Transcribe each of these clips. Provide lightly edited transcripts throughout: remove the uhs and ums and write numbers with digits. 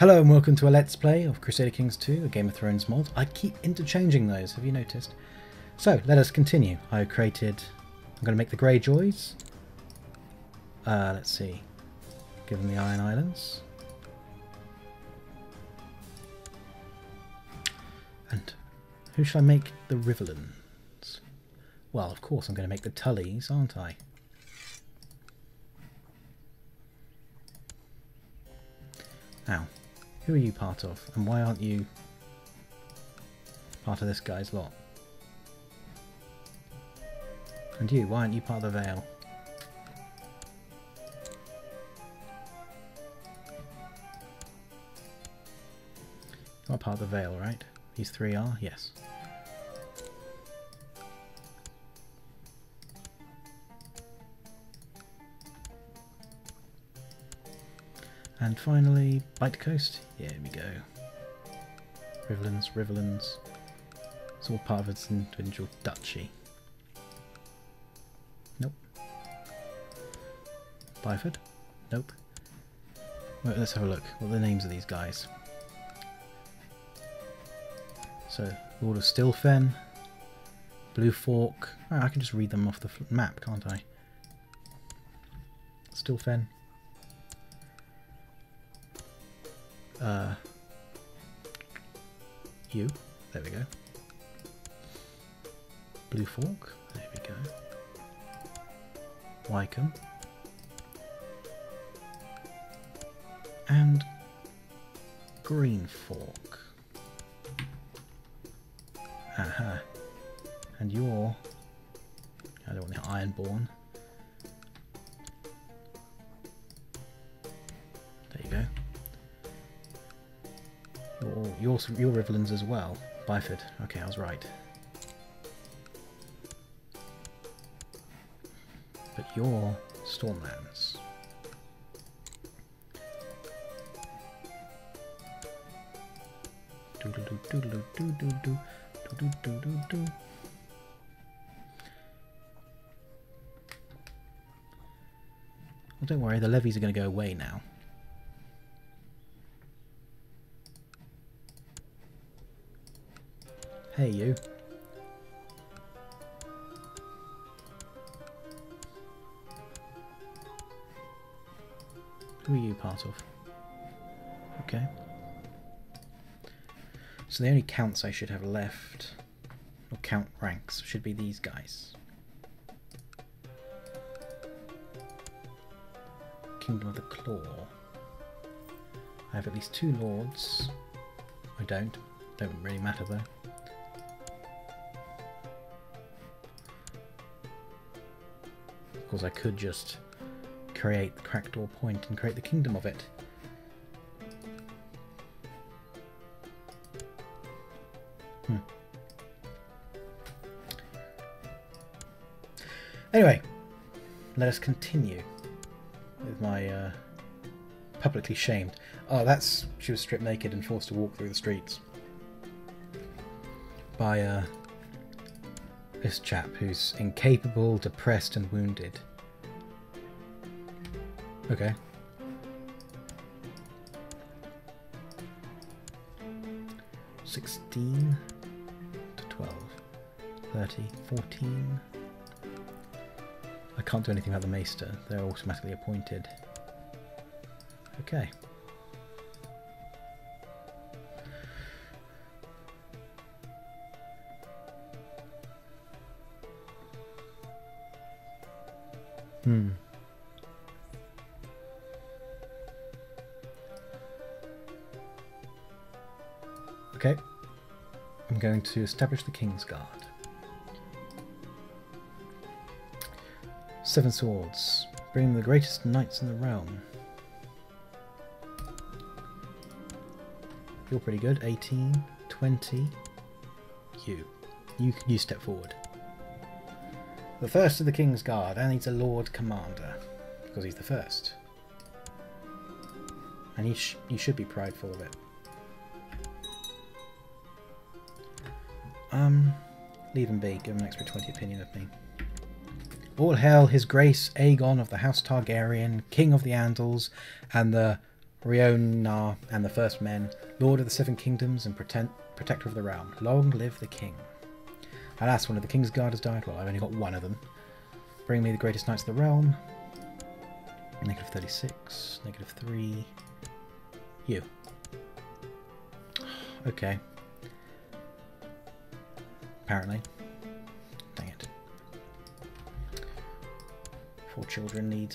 Hello and welcome to a Let's Play of Crusader Kings 2, a Game of Thrones mod. I keep interchanging those, have you noticed? So, let us continue. I'm going to make the Greyjoys. Let's see. Give them the Iron Islands. And who should I make the Riverlands? Well, of course I'm going to make the Tullys, aren't I? Now, who are you part of? And why aren't you part of this guy's lot? And you, why aren't you part of the Vale? You are part of the Vale, right? These three are? Yes. And finally, Bite Coast. Here we go. Riverlands. It's all part of its individual duchy. Nope. Byford? Nope. Well, let's have a look. What are the names of these guys? So, Lord of Stilfen, Blue Fork. Oh, I can just read them off the map, can't I? Stilfen. You. There we go. Blue Fork. There we go. Wycombe. And Green Fork. Aha. And you're... I don't want the Ironborn. There you go. Your Riverlands as well. Byford. Okay, I was right. But your Stormlands. Doodle-doo-doodle-doo-doo-doo. Doodle-doo-doo-doo. Well, don't worry, the levies are going to go away now. Hey, you. Who are you part of? Okay. So the only counts I should have left, or count ranks, should be these guys. Kingdom of the Claw. I have at least 2 lords. I don't really matter though. Of course I could just create the Crackdoor Point and create the kingdom of it. Anyway, let us continue with my publicly shamed. Oh, she was stripped naked and forced to walk through the streets by this chap who's incapable, depressed and wounded. Okay. (16 to 12, 30, 14). I can't do anything about the Maester. They're automatically appointed. Okay. Okay. I'm going to establish the King's Guard. 7 swords. Bring the greatest knights in the realm. You're pretty good. 18, 20. You step forward. The first of the King's Guard, and he's a Lord Commander because he's the first, and he should be prideful of it. Leave him be. Give him an extra 20 opinion of me. All hail His Grace Aegon of the House Targaryen, King of the Andals, and the Rionar and the First Men, Lord of the Seven Kingdoms and Protector of the Realm. Long live the King. Alas, one of the King's Guard has died. Well, I've only got one of them. Bring me the greatest knights of the realm. Negative 36. Negative 3. You. Okay. Apparently. Dang it. 4 children need...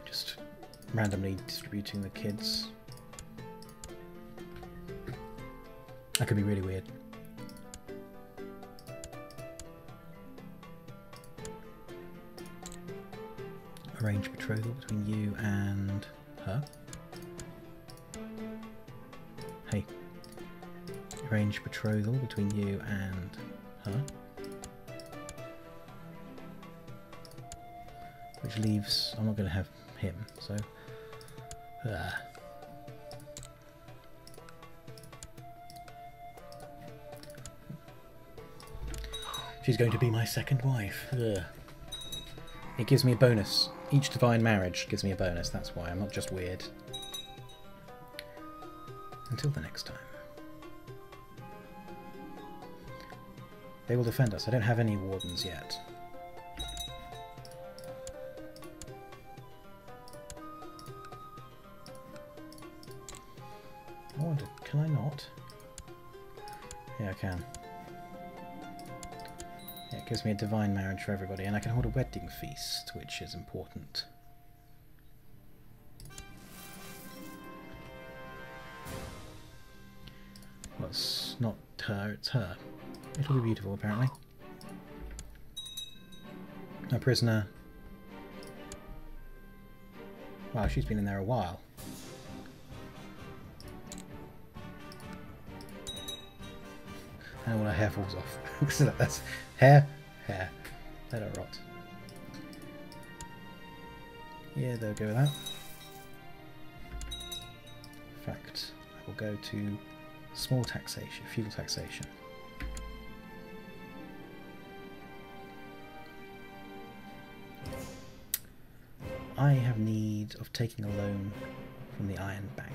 Just randomly distributing the kids. That could be really weird. Arrange betrothal between you and her. Hey. Arrange betrothal between you and her. Which leaves... I'm not going to have him, so... She's going to be my second wife. Ugh. It gives me a bonus. Each divine marriage gives me a bonus, that's why. I'm not just weird. Until the next time. They will defend us. I don't have any wardens yet. I wonder, can I not? Yeah, I can. Yeah, it gives me a divine marriage for everybody, and I can hold a wedding feast, which is important. Well, it's not her, it's her. It'll be beautiful, apparently. A prisoner. Wow, she's been in there a while. And all her hair falls off. That's hair. Let her rot. Yeah, they'll go with that. In fact, I will go to small taxation, feudal taxation. I have need of taking a loan from the Iron Bank.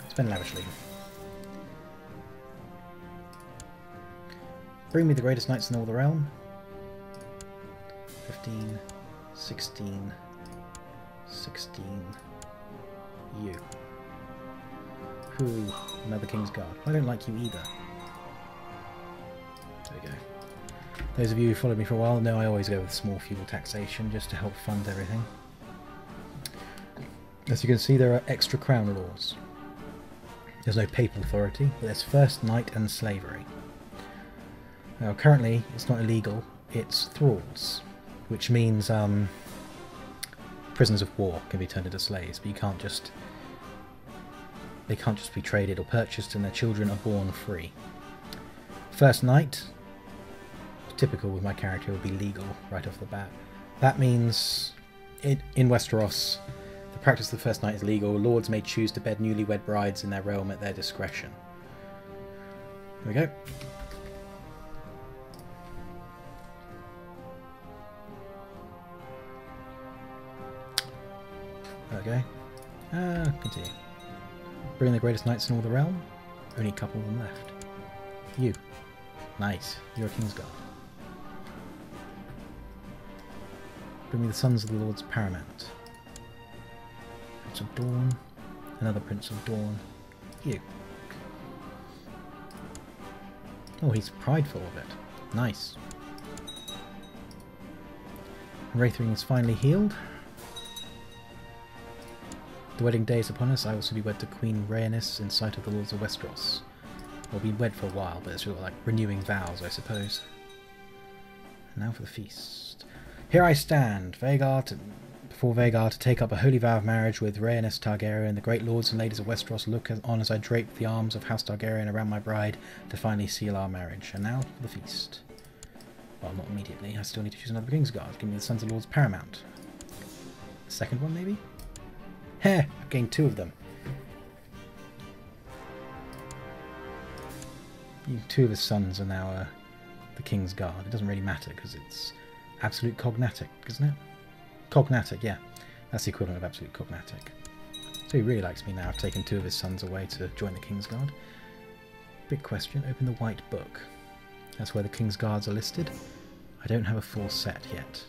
Spend lavishly. Bring me the greatest knights in all the realm. 15, 16, 16. You. Who? Another King's Guard. I don't like you either. There we go. Those of you who followed me for a while know I always go with small feudal taxation just to help fund everything. As you can see, there are extra crown laws. There's no papal authority, but there's first knight and slavery. Now, currently, it's not illegal, it's thralls, which means prisoners of war can be turned into slaves, but you can't just... They can't just be traded or purchased, and their children are born free. First knight, typical with my character, would be legal right off the bat. That means, in Westeros, the practice of the first knight is legal. Lords may choose to bed newlywed brides in their realm at their discretion. There we go. Okay. Continue. Bring the greatest knights in all the realm. Only a couple of them left. You. Nice. You're a King's Guard. Bring me the sons of the Lords Paramount. Prince of Dawn. Another Prince of Dawn. You. Oh, he's prideful of it. Nice. Wraithring is finally healed. The wedding day is upon us. I also be wed to Queen Rhaenys in sight of the Lords of Westeros. We'll be wed for a while, but it's sort of like renewing vows, I suppose. And now for the feast. Here I stand, before Vhagar, to take up a holy vow of marriage with Rhaenys Targaryen. The great lords and ladies of Westeros look on as I drape the arms of House Targaryen around my bride to finally seal our marriage. And now for the feast. Well, not immediately. I still need to choose another King's Guard. Give me the Sons of Lords Paramount. The second one, maybe? Heh! I've gained 2 of them. 2 of his sons are now the King's Guard. It doesn't really matter because it's absolute cognatic, isn't it? Cognatic, yeah. That's the equivalent of absolute cognatic. So he really likes me now. I've taken 2 of his sons away to join the King's Guard. Big question. Open the White Book. That's where the King's Guards are listed. I don't have a full set yet.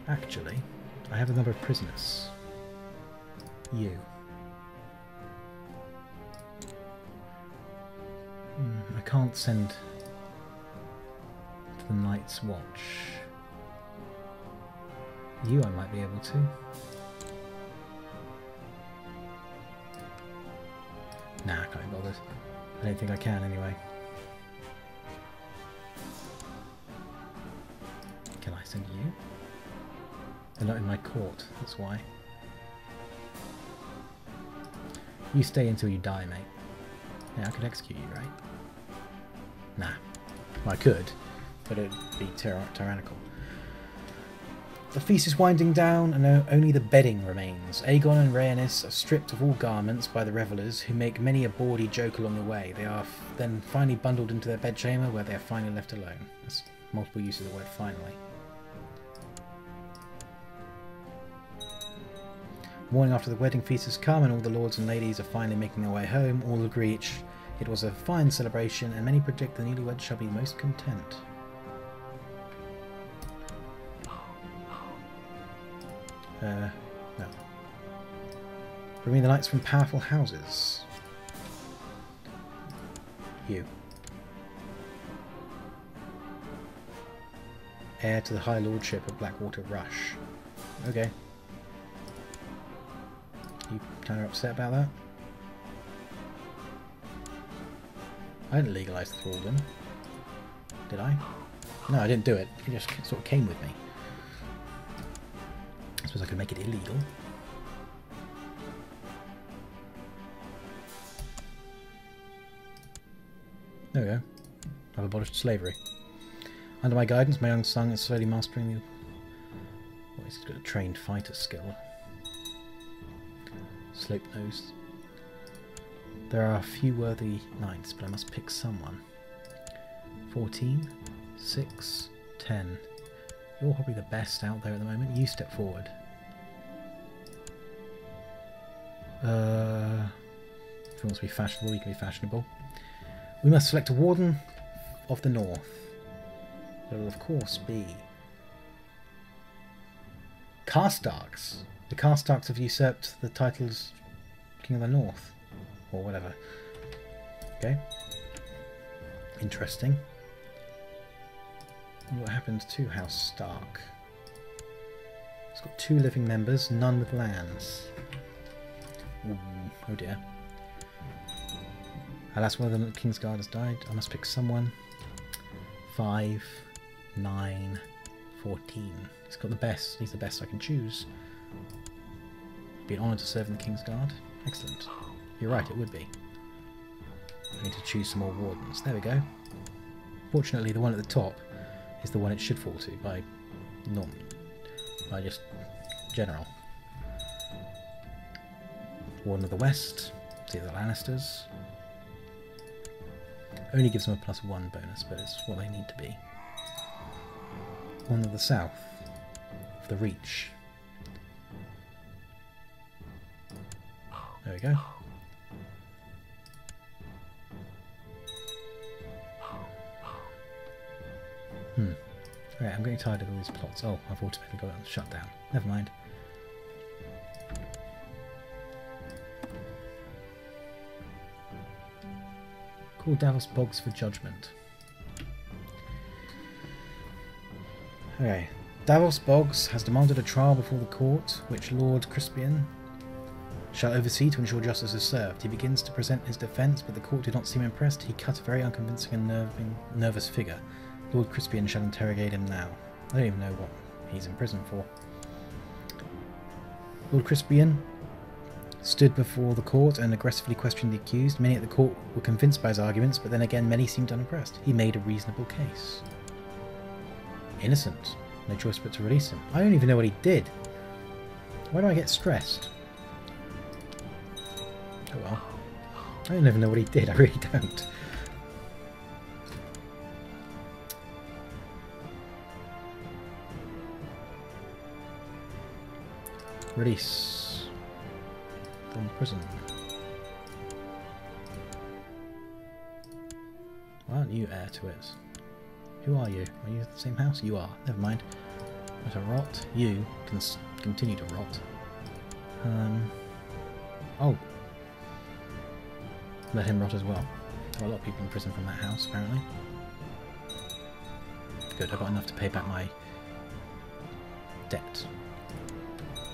Actually, I have a number of prisoners. You. I can't send to the Night's Watch. You I might be able to. Nah, I can't be bothered. I don't think I can anyway. Can I send you? They're not in my court, that's why. You stay until you die, mate. Yeah, I could execute you, right? Nah. Well, I could, but it would be tyrannical. The feast is winding down, and only the bedding remains. Aegon and Rhaenys are stripped of all garments by the revellers, who make many a bawdy joke along the way. They are then finally bundled into their bedchamber, where they are finally left alone. That's multiple use of the word finally. Morning after the wedding feast has come, and all the lords and ladies are finally making their way home, all agree it was a fine celebration, and many predict the newlyweds shall be most content. No. Bring me the knights from powerful houses. You. Heir to the High Lordship of Blackwater Rush. Okay. You kind of upset about that? I didn't legalise thraldom. Did I? No, I didn't do it. It just sort of came with me. I suppose I could make it illegal. There we go. I've abolished slavery. Under my guidance, my young son is slowly mastering the... Oh, he's got a trained fighter skill. Slope-nosed. There are a few worthy knights, but I must pick someone. 14, 6, 10. You're probably the best out there at the moment. You step forward. If he wants to be fashionable, he can be fashionable. We must select a warden of the north. There will of course be Karstarks. The Karstarks have usurped the title as King of the North, or whatever. Okay. Interesting. And what happened to House Stark? It's got 2 living members, none with lands. Ooh, oh dear. Alas, one of the King's Guard has died. I must pick someone. 5, 9, 14. He's got the best. He's the best I can choose. It'd be an honour to serve in the King's Guard. Excellent. You're right, it would be. I need to choose some more wardens. There we go. Fortunately, the one at the top is the one it should fall to by just general. Warden of the West. See the Lannisters. Only gives them a +1 bonus, but it's what they need to be. One of the South. Of the Reach. There we go. Alright, I'm getting tired of all these plots. Oh, I've automatically got it shut down. Never mind. Call Davos Boggs for judgment. Okay. Davos Boggs has demanded a trial before the court, which Lord Crispian shall oversee to ensure justice is served. He begins to present his defence, but the court did not seem impressed. He cut a very unconvincing and nervous figure. Lord Crispian shall interrogate him now. I don't even know what he's in prison for. Lord Crispian stood before the court and aggressively questioned the accused. Many at the court were convinced by his arguments, but then again many seemed unimpressed. He made a reasonable case. Innocent. No choice but to release him. I don't even know what he did. Why do I get stressed? Oh well. I don't even know what he did, I really don't. Release from prison. Why aren't you heir to it? Who are you? Are you the same house? You are. Never mind. Let her rot. You can continue to rot. Oh. Let him rot as well. There are a lot of people in prison from that house, apparently. Good, I got enough to pay back my debt.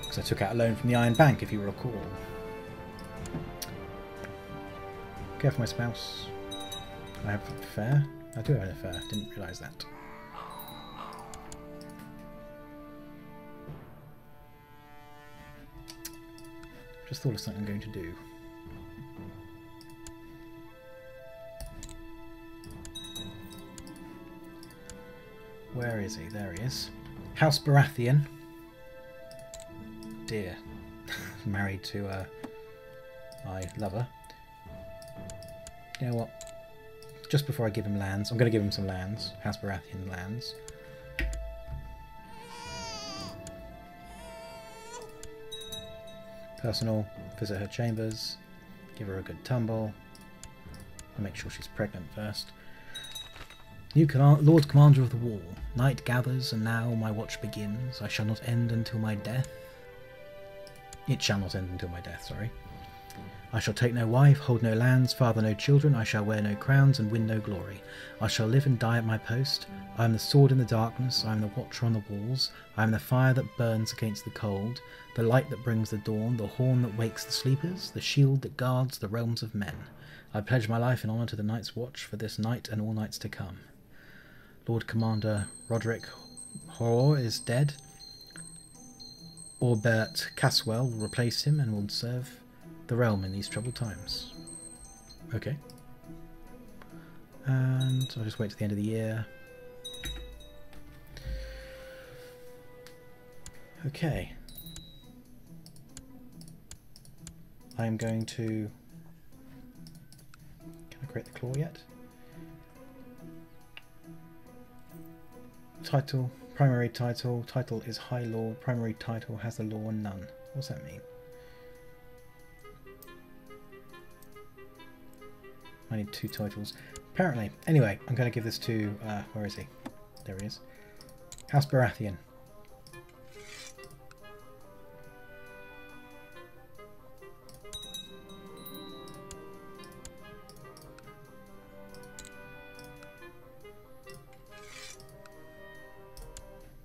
Because I took out a loan from the Iron Bank, if you recall. Care for my spouse. I have an affair. I do have an affair. Didn't realise that. Just thought of something I'm going to do. Where is he? There he is. House Baratheon. Dear. Married to my lover. You know what? Just before I give him lands, I'm going to give him some lands. House Baratheon lands. Personal. Visit her chambers. Give her a good tumble. I'll make sure she's pregnant first. New Lord Commander of the Wall. Night gathers, and now my watch begins. I shall not end until my death. It shall not end until my death, sorry. I shall take no wife, hold no lands, father no children. I shall wear no crowns and win no glory. I shall live and die at my post. I am the sword in the darkness. I am the watcher on the walls. I am the fire that burns against the cold, the light that brings the dawn, the horn that wakes the sleepers, the shield that guards the realms of men. I pledge my life in honour to the Night's Watch for this night and all nights to come. Lord Commander Roderick Horror is dead. Orbert Caswell will replace him and will serve the realm in these troubled times. Okay. And I'll just wait to the end of the year. Okay. I'm going to... Can I create the claw yet? Title, primary title. Title is High Lord. Primary title has the law and none. What's that mean? I need 2 titles. Apparently. Anyway, I'm going to give this to... where is he? There he is. House Baratheon.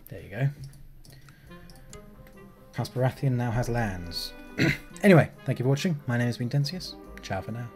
There you go. House Baratheon now has lands. Anyway, thank you for watching. My name has been Tensius. Ciao for now.